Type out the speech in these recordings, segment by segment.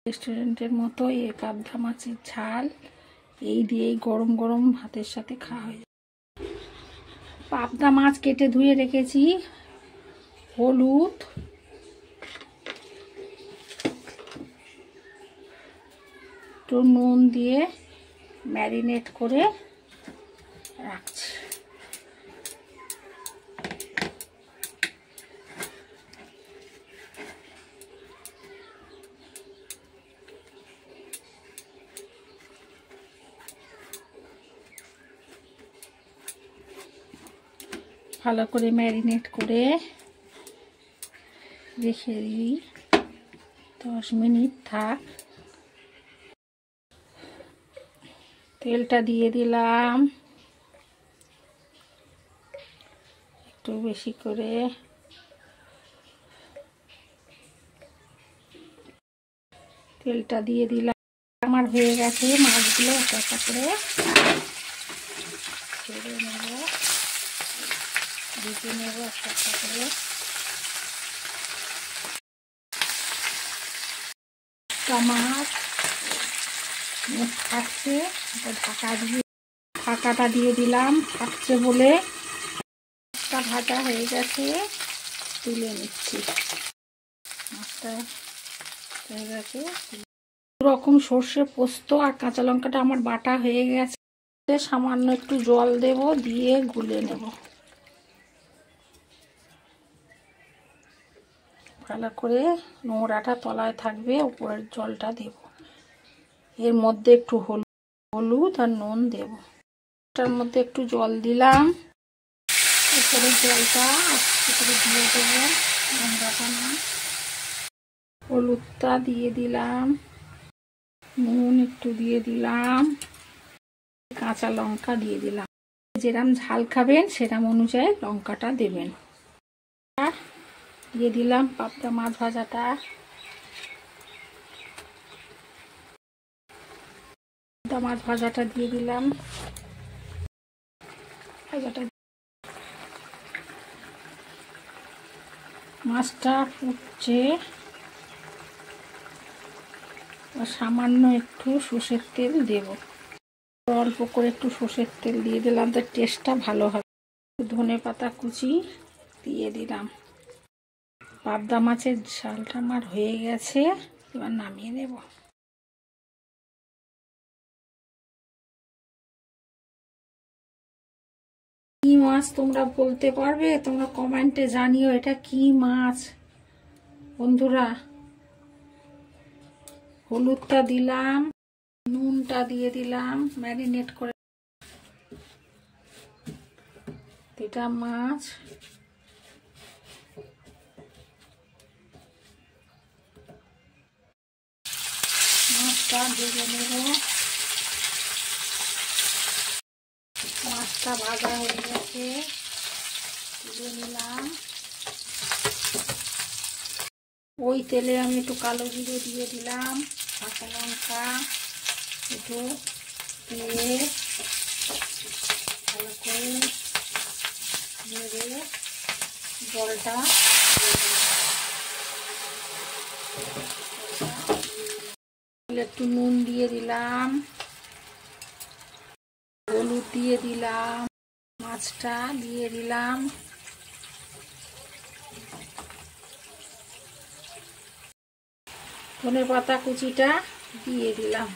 রেস্টুরেন্টের মতো এই পাবদা মাছের ঝাল এই দিয়েই গরম গরম ভাতের সাথে খাওয়া হয়। পাবদা মাছ কেটে ধুয়ে রেখেছি, হলুদ, একটু নুন দিয়ে ম্যারিনেট করে রাখছি। ভালো করে ম্যারিনেট করে রেখে দিই, 10 মিনিট থাক। তেলটা দিয়ে দিলাম একটু বেশি করে, তেলটা দিয়ে দিলাম। আমার হয়ে গেছে, মাছগুলো একটা একটা করে ছেড়ে নেব, ভেজে নেব একটা একটা করে। মাছ থাকছে, ঢাকাটা দিয়ে দিলাম, থাকছে বলে। মাছটা ভাজা হয়ে গেছে, তুলে নিচ্ছি। মাছটা হয়ে গেছে। রকম সর্ষে পোস্ত আর কাঁচা লঙ্কাটা আমার বাটা হয়ে গেছে। সামান্য একটু জল দেব, দিয়ে গুলে নেব। ভালো করে নোংরাটা তলায় থাকবে, উপরের জলটা দেব। এর মধ্যে একটু হলুদ আর নুন দেব। এটার মধ্যে একটু জল দিলাম, উপরের জলটা আস্তে করে দিয়ে দেবো, নোংরাটা না। হলুদটা দিয়ে দিলাম, নুন একটু দিয়ে দিলাম, কাঁচা লঙ্কা দিয়ে দিলাম। যেরকম ঝাল খাবেন সেরকম অনুযায়ী লঙ্কাটা দেবেন। দিয়ে দিলাম পাবদা মাছ ভাজাটা। পাবদা মাছ ভাজাটা দিয়ে দিলাম। মাছটা ফুটছে, সামান্য একটু সর্ষের তেল দেব। অল্প করে একটু সর্ষের তেল দিয়ে দিলাম, তার টেস্টটা ভালো হবে। ধনেপাতা কুচি দিয়ে দিলাম। পাবদা মাছের ঝালটা আমার হয়ে গেছে, এবার নামিয়ে নেব। কি মাছ তোমরা বলতে পারবে? তোমরা কমেন্টে জানিও এটা কি মাছ বন্ধুরা। হলুদটা দিলাম, নুনটা দিয়ে দিলাম, ম্যারিনেট করে। এটা মাছ, মাছটা ভেজে নেব। মাছটা ভাজা হয়ে গেছে, তুলে নিলাম। ওই তেলে আমি একটু কালো জিরে দিয়ে দিলাম, কাঁচা লঙ্কা একটু দিয়ে ভালো করে নেড়ে জলটা একটু নুন দিয়ে দিলাম, হলুদ দিয়ে দিলাম, মাছটা দিয়ে দিলাম। ধনেপাতা কুচিটা দিয়ে দিলাম।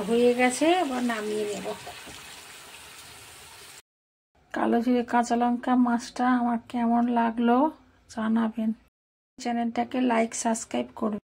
হয়ে গেছে, এবার নামিয়ে নেব। কালো জিরে কাঁচা লঙ্কা মাছটা আমার কেমন লাগলো জানাবেন। চ্যানেলটাকে লাইক সাবস্ক্রাইব করবেন।